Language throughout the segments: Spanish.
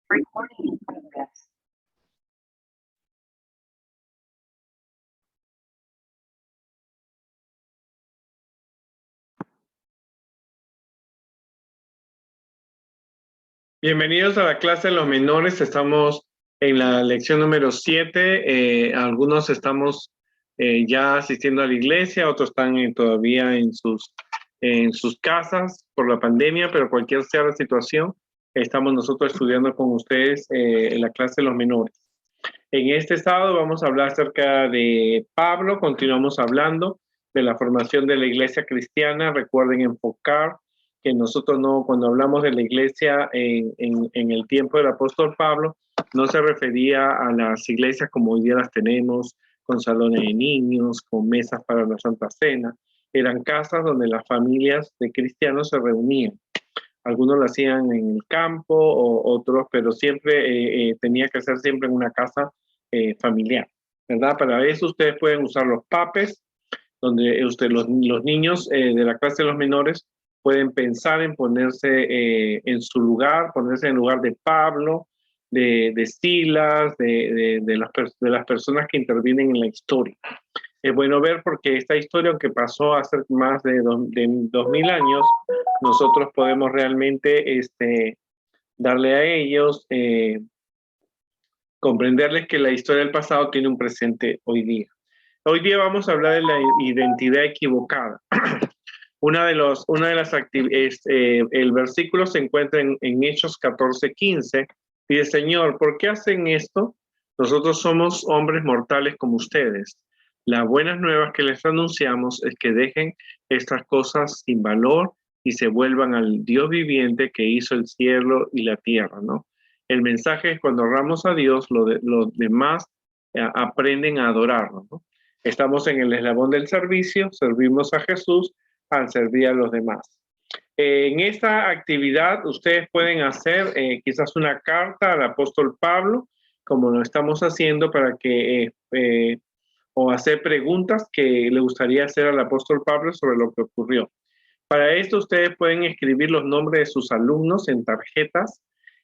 Recording in progress. Bienvenidos a la clase de los menores. Estamos en la lección número 7. Algunos estamos ya asistiendo a la iglesia, otros están todavía en sus casas por la pandemia, pero cualquier sea la situación, estamos nosotros estudiando con ustedes en la clase de los menores. En este sábado vamos a hablar acerca de Pablo. Continuamos hablando de la formación de la iglesia cristiana. Recuerden enfocar que nosotros no, cuando hablamos de la iglesia en el tiempo del apóstol Pablo, no se refería a las iglesias como hoy día las tenemos, con salones de niños, con mesas para la Santa Cena. Eran casas donde las familias de cristianos se reunían. Algunos lo hacían en el campo, o otros, pero siempre tenía que ser siempre en una casa familiar, ¿verdad? Para eso ustedes pueden usar los papes, donde los niños de la clase de los menores pueden pensar en ponerse en su lugar, ponerse en lugar de Pablo, de Silas, de las personas que intervienen en la historia. Es bueno ver porque esta historia, aunque pasó hace más de 2000 años, nosotros podemos realmente darle a ellos, comprenderles que la historia del pasado tiene un presente hoy día. Hoy día vamos a hablar de la identidad equivocada. El versículo se encuentra en Hechos 14:15. Dice: Señor, ¿por qué hacen esto? Nosotros somos hombres mortales como ustedes. Las buenas nuevas que les anunciamos es que dejen estas cosas sin valor y se vuelvan al Dios viviente que hizo el cielo y la tierra, ¿no? El mensaje es: cuando honramos a Dios, los demás aprenden a adorarlo, ¿no? Estamos en el eslabón del servicio, servimos a Jesús al servir a los demás. En esta actividad ustedes pueden hacer quizás una carta al apóstol Pablo, como lo estamos haciendo, para que o hacer preguntas que le gustaría hacer al apóstol Pablo sobre lo que ocurrió. Para esto ustedes pueden escribir los nombres de sus alumnos en tarjetas,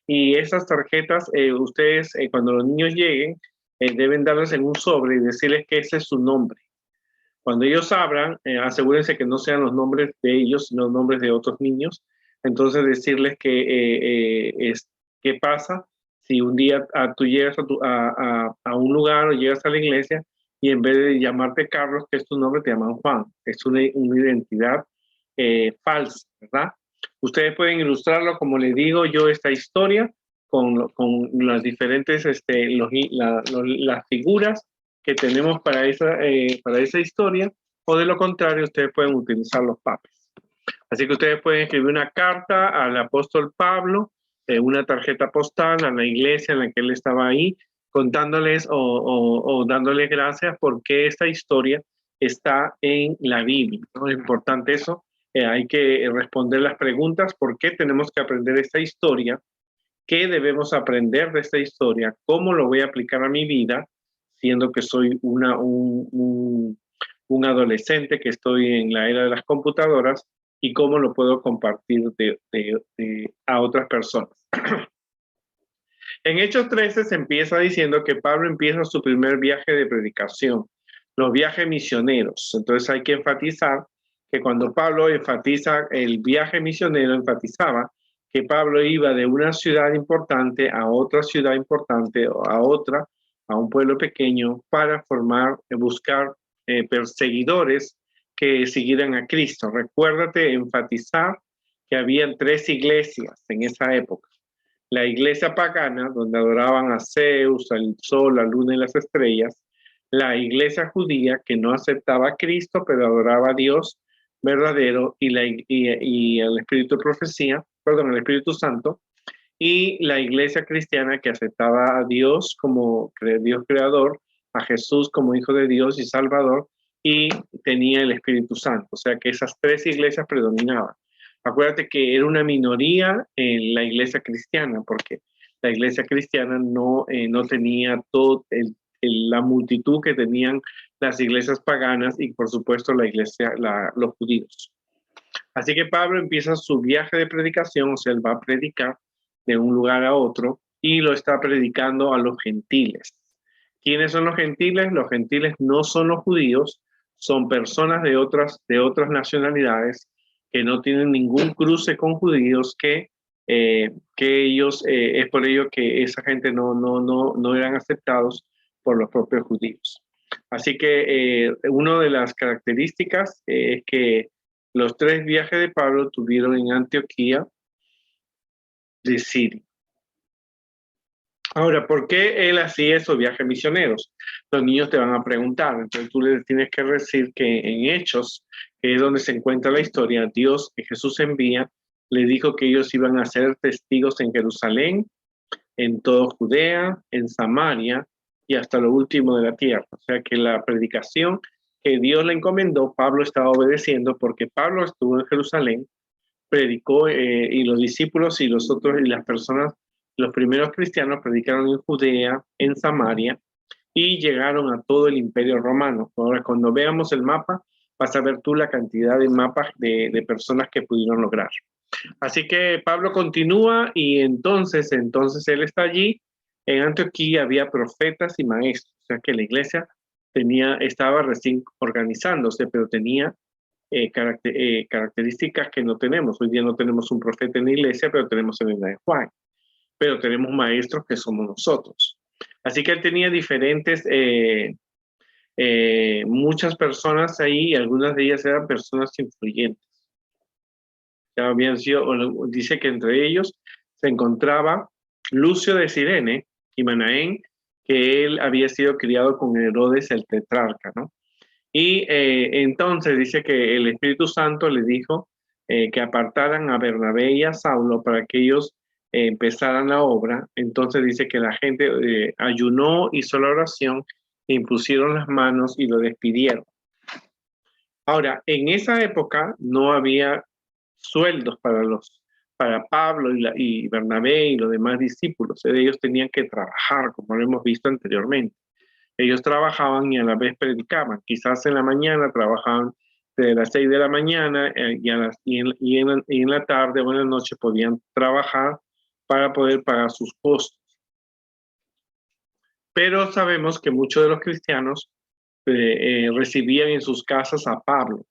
y esas tarjetas ustedes cuando los niños lleguen deben darles en un sobre y decirles que ese es su nombre. Cuando ellos abran, asegúrense que no sean los nombres de ellos, sino los nombres de otros niños. Entonces decirles que qué pasa si un día tú llegas a un lugar o llegas a la iglesia y en vez de llamarte Carlos, que es tu nombre, te llaman Juan. Es una identidad falsa, ¿verdad? Ustedes pueden ilustrarlo, como les digo yo, esta historia con las diferentes, las figuras que tenemos para esa historia, o de lo contrario, ustedes pueden utilizar los papes. Así que ustedes pueden escribir una carta al apóstol Pablo, una tarjeta postal a la iglesia en la que él estaba ahí, contándoles o dándoles gracias porque esta historia está en la Biblia, ¿no? Es importante eso. Hay que responder las preguntas: ¿por qué tenemos que aprender esta historia? ¿Qué debemos aprender de esta historia? ¿Cómo lo voy a aplicar a mi vida, siendo que soy un adolescente, que estoy en la era de las computadoras? ¿Y cómo lo puedo compartir a otras personas? En Hechos 13 se empieza diciendo que Pablo empieza su primer viaje de predicación, los viajes misioneros. Entonces hay que enfatizar que cuando Pablo enfatiza el viaje misionero, enfatizaba que Pablo iba de una ciudad importante a otra ciudad importante, o a otra, a un pueblo pequeño, para buscar perseguidores que siguieran a Cristo. Recuérdate enfatizar que habían 3 iglesias en esa época. La iglesia pagana, donde adoraban a Zeus, al sol, la luna y las estrellas. La iglesia judía, que no aceptaba a Cristo, pero adoraba a Dios verdadero y el Espíritu de profecía, el Espíritu Santo. Y la iglesia cristiana, que aceptaba a Dios como Dios creador, a Jesús como Hijo de Dios y Salvador, y tenía el Espíritu Santo. O sea que esas 3 iglesias predominaban. Acuérdate que era una minoría en la iglesia cristiana, porque la iglesia cristiana no tenía la multitud que tenían las iglesias paganas y, por supuesto, los judíos. Así que Pablo empieza su viaje de predicación, o sea, él va a predicar de un lugar a otro, y lo está predicando a los gentiles. ¿Quiénes son los gentiles? Los gentiles no son los judíos, son personas de otras nacionalidades que no tienen ningún cruce con judíos, que ellos, es por ello que esa gente no eran aceptados por los propios judíos. Así que una de las características es que los 3 viajes de Pablo tuvieron en Antioquía de Siria. Ahora, ¿por qué él hacía esos viajes misioneros? Los niños te van a preguntar, entonces tú les tienes que decir que en Hechos, que es donde se encuentra la historia, Dios, que Jesús envía, le dijo que ellos iban a ser testigos en Jerusalén, en toda Judea, en Samaria y hasta lo último de la tierra. O sea que la predicación que Dios le encomendó, Pablo estaba obedeciendo, porque Pablo estuvo en Jerusalén, predicó, y los discípulos y los otros y las personas, los primeros cristianos predicaron en Judea, en Samaria, y llegaron a todo el Imperio Romano. Ahora, cuando veamos el mapa, vas a ver tú la cantidad de mapas de personas que pudieron lograr. Así que Pablo continúa y entonces él está allí. En Antioquía había profetas y maestros, o sea que la iglesia estaba recién organizándose, pero tenía características que no tenemos. Hoy día no tenemos un profeta en la iglesia, pero tenemos en la de Juan. Pero tenemos maestros que somos nosotros. Así que él tenía diferentes, muchas personas ahí, y algunas de ellas eran personas influyentes. Ya habían sido, dice que entre ellos se encontraba Lucio de Cirene y Manaén, que él había sido criado con Herodes el tetrarca, ¿no? Y entonces dice que el Espíritu Santo le dijo que apartaran a Bernabé y a Saulo para que ellos empezaran la obra. Entonces dice que la gente ayunó, hizo la oración, e impusieron las manos y lo despidieron. Ahora, en esa época no había sueldos para Pablo y Bernabé y los demás discípulos. Ellos tenían que trabajar, como lo hemos visto anteriormente. Ellos trabajaban y a la vez predicaban. Quizás en la mañana trabajaban de las 6 de la mañana y en la tarde o en la noche podían trabajar para poder pagar sus costos. Pero sabemos que muchos de los cristianos recibían en sus casas a Pablo.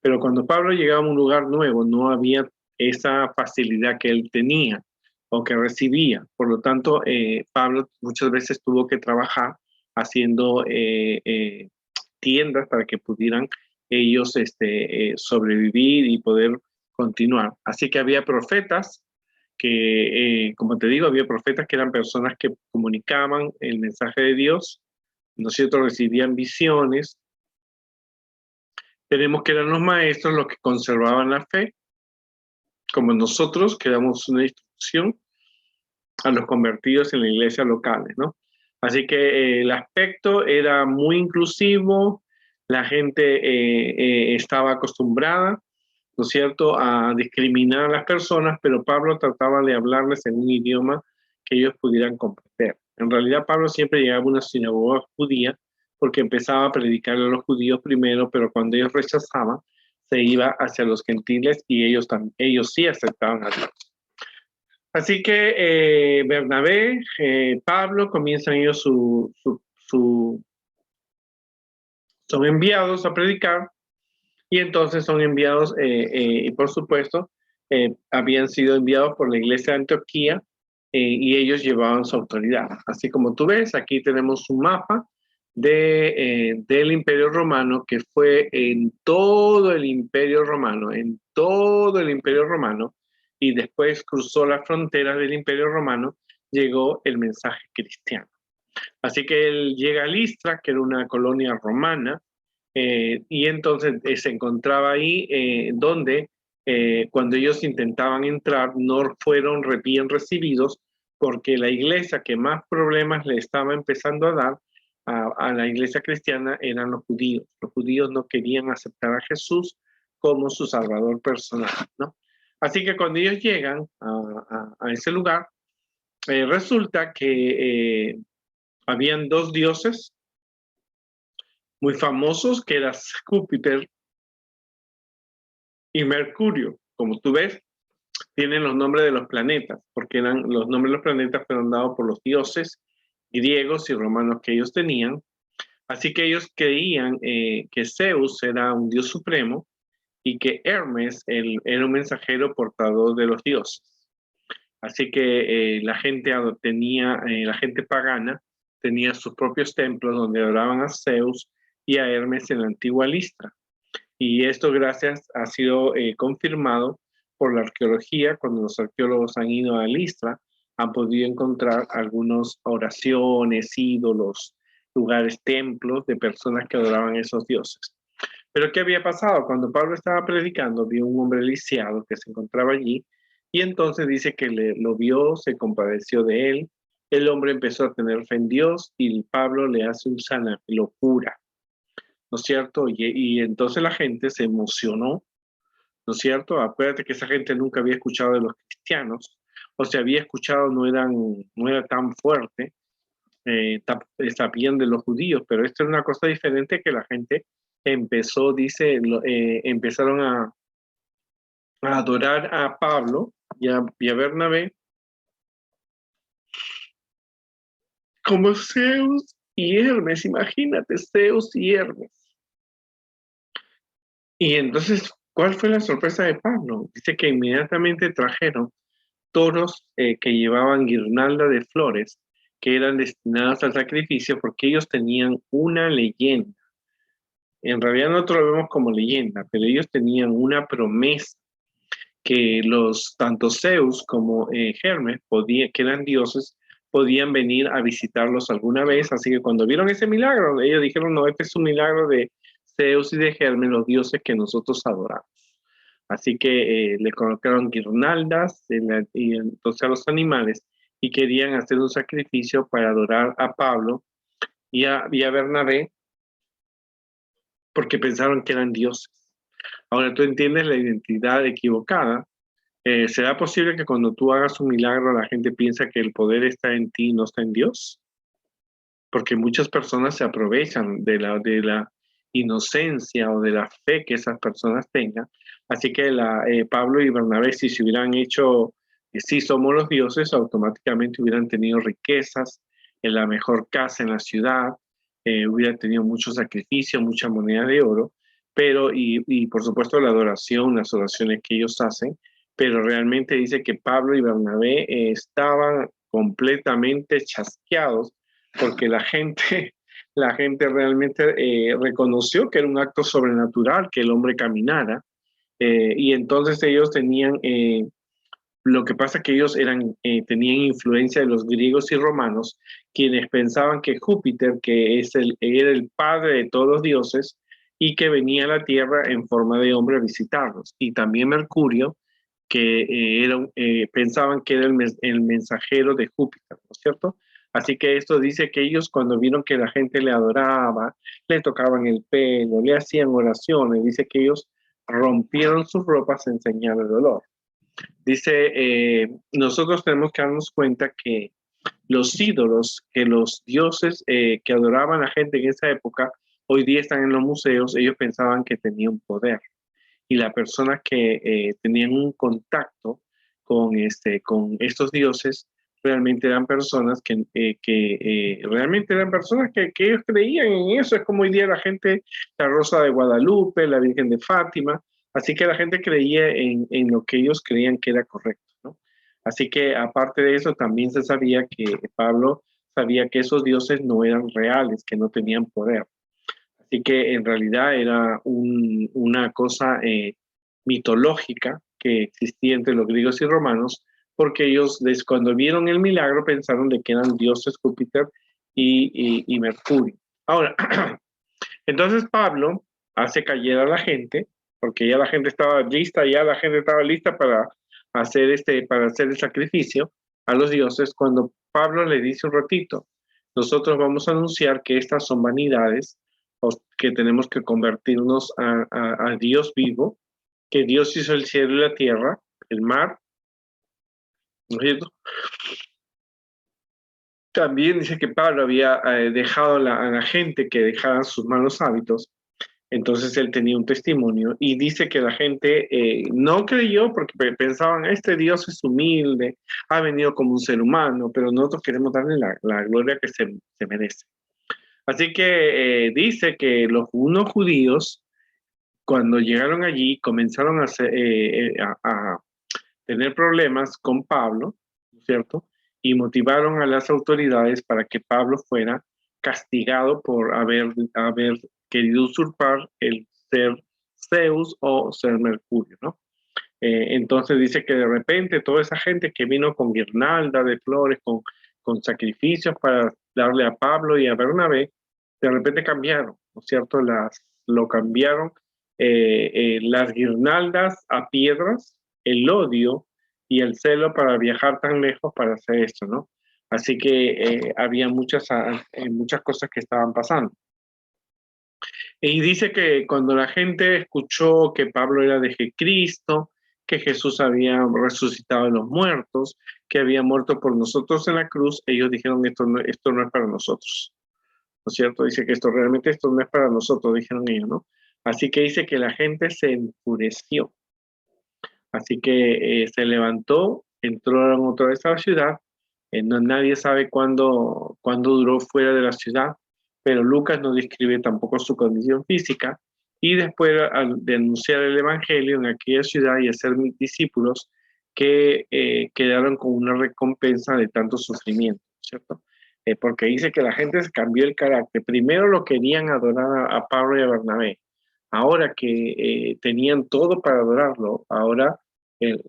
Pero cuando Pablo llegaba a un lugar nuevo, no había esa facilidad que él tenía o que recibía. Por lo tanto, Pablo muchas veces tuvo que trabajar haciendo tiendas para que pudieran ellos sobrevivir y poder continuar. Así que había profetas que, como te digo, había profetas que eran personas que comunicaban el mensaje de Dios, ¿no es cierto? Recibían visiones. Tenemos que eran los maestros los que conservaban la fe, como nosotros que damos una instrucción a los convertidos en la iglesia locales, ¿no? Así que el aspecto era muy inclusivo, la gente estaba acostumbrada, ¿no es cierto?, a discriminar a las personas, pero Pablo trataba de hablarles en un idioma que ellos pudieran comprender. En realidad Pablo siempre llegaba a una sinagoga judía porque empezaba a predicar a los judíos primero, pero cuando ellos rechazaban, se iba hacia los gentiles y ellos sí aceptaban a Dios. Así que Bernabé, Pablo comienzan ellos son enviados a predicar, y entonces son enviados, y por supuesto, habían sido enviados por la iglesia de Antioquía, y ellos llevaban su autoridad. Así como tú ves, aquí tenemos un mapa del Imperio Romano, que fue en todo el Imperio Romano, y después cruzó las fronteras del Imperio Romano, llegó el mensaje cristiano. Así que él llega a Listra, que era una colonia romana, y entonces se encontraba ahí donde cuando ellos intentaban entrar no fueron bien recibidos, porque la iglesia que más problemas le estaba empezando a dar a la iglesia cristiana eran los judíos. Los judíos no querían aceptar a Jesús como su salvador personal, ¿no? Así que cuando ellos llegan a ese lugar, resulta que habían 2 dioses muy famosos, que eran Júpiter y Mercurio. Como tú ves, tienen los nombres de los planetas, porque los nombres de los planetas fueron dados por los dioses griegos y romanos que ellos tenían. Así que ellos creían que Zeus era un dios supremo y que Hermes era un mensajero portador de los dioses. Así que la gente la gente pagana tenía sus propios templos donde adoraban a Zeus y a Hermes en la antigua Listra. Y esto gracias ha sido confirmado por la arqueología. Cuando los arqueólogos han ido a Listra, han podido encontrar algunas oraciones, ídolos, lugares, templos de personas que adoraban a esos dioses. Pero ¿qué había pasado? Cuando Pablo estaba predicando, vio un hombre lisiado que se encontraba allí y entonces dice que lo vio, se compadeció de él. El hombre empezó a tener fe en Dios y Pablo le hace un sana, lo cura, ¿no es cierto? Y entonces la gente se emocionó, ¿no es cierto? Acuérdate que esa gente nunca había escuchado de los cristianos, o sea, había escuchado, no era tan fuerte, sabían de los judíos, pero esto es una cosa diferente que la gente empezó, dice, empezaron a adorar a Pablo y a Bernabé como Zeus y Hermes, imagínate, Zeus y Hermes. Y entonces, ¿cuál fue la sorpresa de Pablo? Dice que inmediatamente trajeron toros que llevaban guirnalda de flores que eran destinadas al sacrificio porque ellos tenían una leyenda. En realidad nosotros lo vemos como leyenda, pero ellos tenían una promesa que tanto Zeus como Hermes, que eran dioses, podían venir a visitarlos alguna vez. Así que cuando vieron ese milagro, ellos dijeron, no, este es un milagro de Zeus y de Hermes, los dioses que nosotros adoramos. Así que le colocaron guirnaldas y entonces a los animales y querían hacer un sacrificio para adorar a Pablo y a Bernabé porque pensaron que eran dioses. Ahora tú entiendes la identidad equivocada. ¿Será posible que cuando tú hagas un milagro la gente piensa que el poder está en ti y no está en Dios? Porque muchas personas se aprovechan de la inocencia o de la fe que esas personas tengan. Así que Pablo y Bernabé, si se hubieran hecho, sí somos los dioses, automáticamente hubieran tenido riquezas en la mejor casa en la ciudad, hubieran tenido mucho sacrificio, mucha moneda de oro, pero, y por supuesto la adoración, las oraciones que ellos hacen, pero realmente dice que Pablo y Bernabé estaban completamente chasqueados porque la gente realmente reconoció que era un acto sobrenatural que el hombre caminara, y entonces ellos tenían, lo que pasa que ellos tenían influencia de los griegos y romanos, quienes pensaban que Júpiter, que era el padre de todos los dioses, y que venía a la tierra en forma de hombre a visitarlos, y también Mercurio, que pensaban que era el mensajero de Júpiter, ¿no es cierto? Así que esto dice que ellos cuando vieron que la gente le adoraba, le tocaban el pelo, le hacían oraciones, dice que ellos rompieron sus ropas en señal de dolor. Dice, nosotros tenemos que darnos cuenta que los ídolos, que los dioses que adoraban a la gente en esa época, hoy día están en los museos, ellos pensaban que tenían poder. Y las personas que tenían un contacto con estos dioses realmente eran personas realmente eran personas que ellos creían en eso. Es como hoy día la gente, la Rosa de Guadalupe, la Virgen de Fátima. Así que la gente creía en lo que ellos creían que era correcto, ¿no? Así que aparte de eso, también se sabía que Pablo sabía que esos dioses no eran reales, que no tenían poder. Así que en realidad era una cosa mitológica que existía entre los griegos y romanos, porque ellos cuando vieron el milagro pensaron de que eran dioses Júpiter y Mercurio. Ahora, entonces Pablo hace callar a la gente, porque ya la gente estaba lista, ya la gente estaba lista para para hacer el sacrificio a los dioses, cuando Pablo le dice un ratito, nosotros vamos a anunciar que estas son vanidades, que tenemos que convertirnos a Dios vivo, que Dios hizo el cielo y la tierra, el mar, ¿no es cierto? También dice que Pablo había dejado a la gente que dejaran sus malos hábitos Entonces él tenía un testimonio y dice que la gente no creyó porque pensaban, este Dios es humilde, ha venido como un ser humano, pero nosotros queremos darle la gloria que se merece. Así que dice que los unos judíos, cuando llegaron allí, comenzaron a tener problemas con Pablo, ¿cierto? Y motivaron a las autoridades para que Pablo fuera castigado por haber querido usurpar el ser Zeus o ser Mercurio, ¿no? Entonces dice que de repente toda esa gente que vino con guirnalda de flores, con sacrificios para darle a Pablo y a Bernabé, de repente cambiaron, ¿no es cierto? Lo cambiaron las guirnaldas a piedras, el odio y el celo para viajar tan lejos para hacer esto, ¿no? Así que había muchas cosas que estaban pasando. Y dice que cuando la gente escuchó que Pablo era de Cristo, que Jesús había resucitado de los muertos, que había muerto por nosotros en la cruz, ellos dijeron, esto no es para nosotros. ¿No es cierto? Dice que esto no es para nosotros, dijeron ellos, ¿no? Así que dice que la gente se enfureció. Así que se levantó, entraron otra vez a la ciudad. Nadie sabe cuándo duró fuera de la ciudad, pero Lucas no describe tampoco su condición física. Y después de anunciar el evangelio en aquella ciudad y hacer mis discípulos, que quedaron con una recompensa de tanto sufrimiento, ¿cierto? Porque dice que la gente se cambió el carácter. Primero lo querían adorar a Pablo y a Bernabé. Ahora que tenían todo para adorarlo, ahora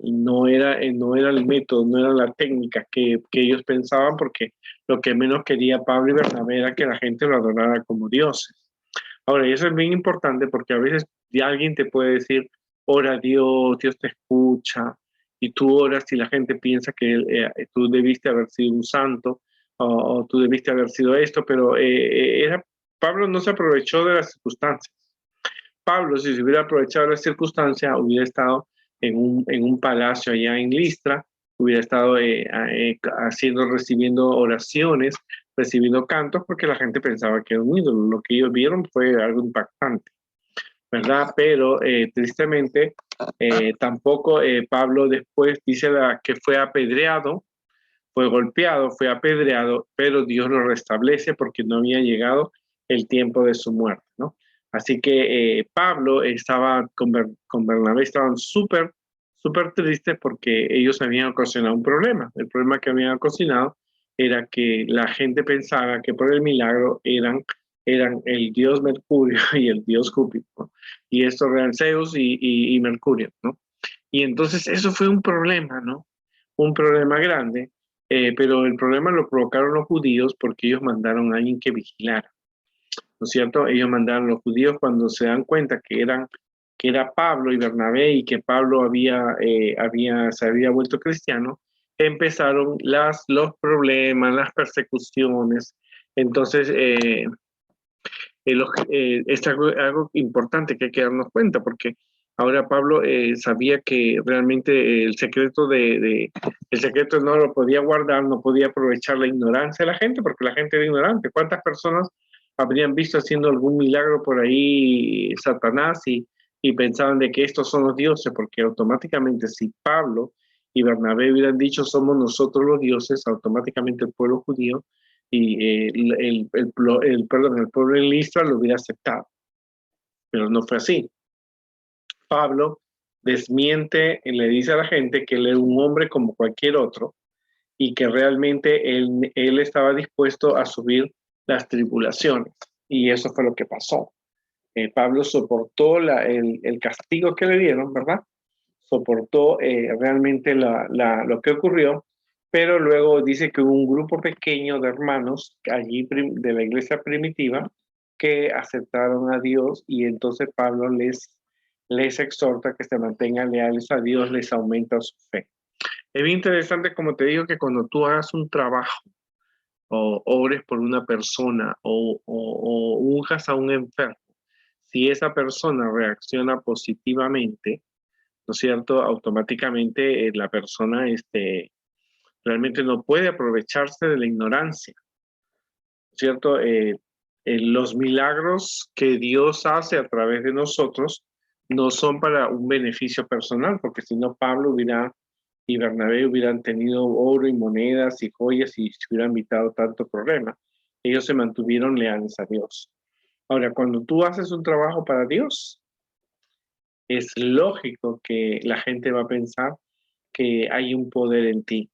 no era el método, no era la técnica que ellos pensaban, porque lo que menos quería Pablo y Bernabé era que la gente lo adorara como dioses. Ahora, y eso es bien importante porque a veces alguien te puede decir, ora a Dios, Dios te escucha, y tú oras y la gente piensa que tú debiste haber sido un santo o tú debiste haber sido esto, pero Pablo no se aprovechó de las circunstancias. Pablo, si se hubiera aprovechado la circunstancia, hubiera estado en un palacio allá en Listra, hubiera estado recibiendo oraciones, recibiendo cantos, porque la gente pensaba que era un ídolo. Lo que ellos vieron fue algo impactante, ¿verdad? Pero tristemente, tampoco Pablo después dice que fue apedreado, fue golpeado, fue apedreado, pero Dios lo restablece porque no había llegado el tiempo de su muerte, ¿no? Así que Pablo estaba con Bernabé, estaban súper tristes porque ellos habían ocasionado un problema. El problema que habían ocasionado era que la gente pensaba que por el milagro eran el dios Mercurio y el dios Júpiter, ¿no? Y esto eran Zeus y Mercurio, ¿no? Y entonces eso fue un problema, ¿no? Un problema grande, pero el problema lo provocaron los judíos porque ellos mandaron a alguien que vigilara, ¿no es cierto? Ellos mandaron a los judíos cuando se dan cuenta que era Pablo y Bernabé y que Pablo se había vuelto cristiano, empezaron los problemas, las persecuciones. Entonces, es algo importante que hay que darnos cuenta, porque ahora Pablo sabía que realmente el secreto no lo podía guardar, no podía aprovechar la ignorancia de la gente, porque la gente era ignorante. ¿Cuántas personas habrían visto haciendo algún milagro por ahí Satanás y pensaban de que estos son los dioses? Porque automáticamente si Pablo y Bernabé hubieran dicho somos nosotros los dioses, automáticamente el pueblo judío y el pueblo en Listra lo hubiera aceptado, pero no fue así. Pablo desmiente y le dice a la gente que él era un hombre como cualquier otro y que realmente él estaba dispuesto a subir las tribulaciones, y eso fue lo que pasó. Pablo soportó el castigo que le dieron, ¿verdad? Soportó realmente lo que ocurrió, pero luego dice que hubo un grupo pequeño de hermanos allí de la iglesia primitiva que aceptaron a Dios, y entonces Pablo les exhorta que se mantengan leales a Dios, les aumenta su fe. Es bien interesante, como te digo, que cuando tú hagas un trabajo o ores por una persona o unjas a un enfermo, si esa persona reacciona positivamente, ¿no es cierto? Automáticamente la persona realmente no puede aprovecharse de la ignorancia, ¿no es cierto? Los milagros que Dios hace a través de nosotros no son para un beneficio personal, porque si no Pablo y Bernabé hubieran tenido oro y monedas y joyas y se hubieran evitado tanto problema. Ellos se mantuvieron leales a Dios. Ahora, cuando tú haces un trabajo para Dios, es lógico que la gente va a pensar que hay un poder en ti,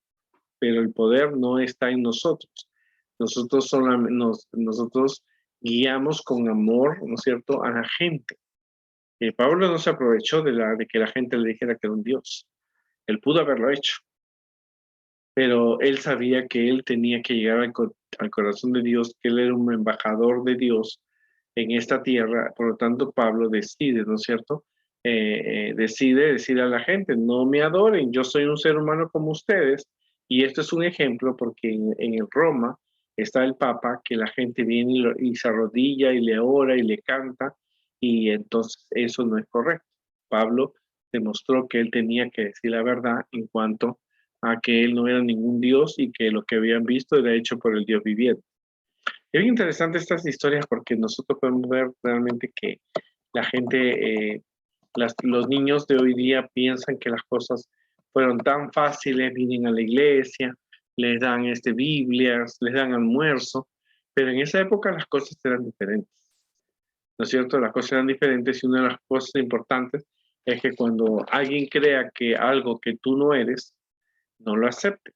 pero el poder no está en nosotros. Nosotros guiamos con amor, ¿no es cierto?, a la gente. Pablo no se aprovechó de que la gente le dijera que era un Dios. Él pudo haberlo hecho, pero él sabía que él tenía que llegar al corazón de Dios, que él era un embajador de Dios en esta tierra. Por lo tanto, Pablo decide, ¿no es cierto?, decide decir a la gente, no me adoren, yo soy un ser humano como ustedes. Y esto es un ejemplo porque en el Roma está el Papa, que la gente viene y se arrodilla y le ora y le canta, y entonces eso no es correcto. Pablo demostró que él tenía que decir la verdad en cuanto a que él no era ningún Dios y que lo que habían visto era hecho por el Dios viviente. Es bien interesante estas historias porque nosotros podemos ver realmente que la gente, los niños de hoy día piensan que las cosas fueron tan fáciles, vienen a la iglesia, les dan Biblias, les dan almuerzo, pero en esa época las cosas eran diferentes, ¿no es cierto? Las cosas eran diferentes y una de las cosas importantes es que cuando alguien crea que algo que tú no eres, no lo aceptes.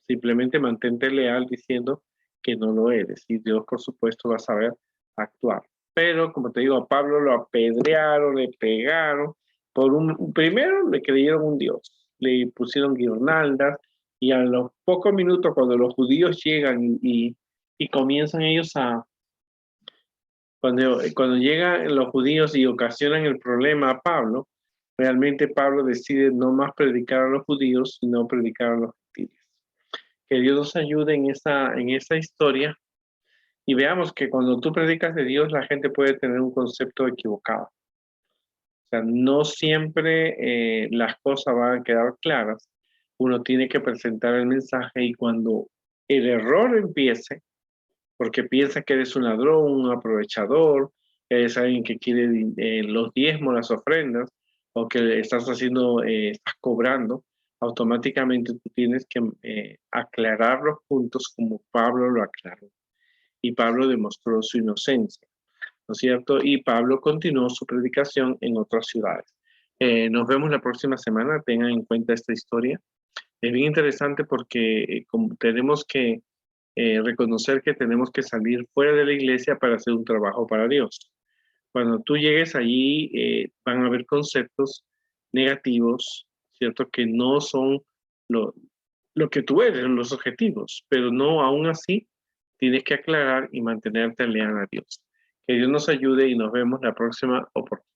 Simplemente mantente leal diciendo que no lo eres y Dios, por supuesto, va a saber actuar. Pero, como te digo, a Pablo lo apedrearon, le pegaron. Primero le creyeron un Dios, le pusieron guirnaldas y a los pocos minutos cuando los judíos llegan y comienzan ellos cuando llegan los judíos y ocasionan el problema a Pablo, realmente Pablo decide no más predicar a los judíos, sino predicar a los gentiles. Que Dios nos ayude en esa historia y veamos que cuando tú predicas de Dios, la gente puede tener un concepto equivocado. O sea, no siempre las cosas van a quedar claras. Uno tiene que presentar el mensaje y cuando el error empiece, porque piensa que eres un ladrón, un aprovechador, eres alguien que quiere los diezmos, las ofrendas, o que estás estás cobrando, automáticamente tú tienes que aclarar los puntos como Pablo lo aclaró. Y Pablo demostró su inocencia, ¿no es cierto? Y Pablo continuó su predicación en otras ciudades. Nos vemos la próxima semana, tengan en cuenta esta historia. Es bien interesante porque tenemos que reconocer que tenemos que salir fuera de la iglesia para hacer un trabajo para Dios. Cuando tú llegues allí, van a haber conceptos negativos, ¿cierto? Que no son lo que tú eres, los objetivos, pero no, aún así, tienes que aclarar y mantenerte leal a Dios. Que Dios nos ayude y nos vemos la próxima oportunidad.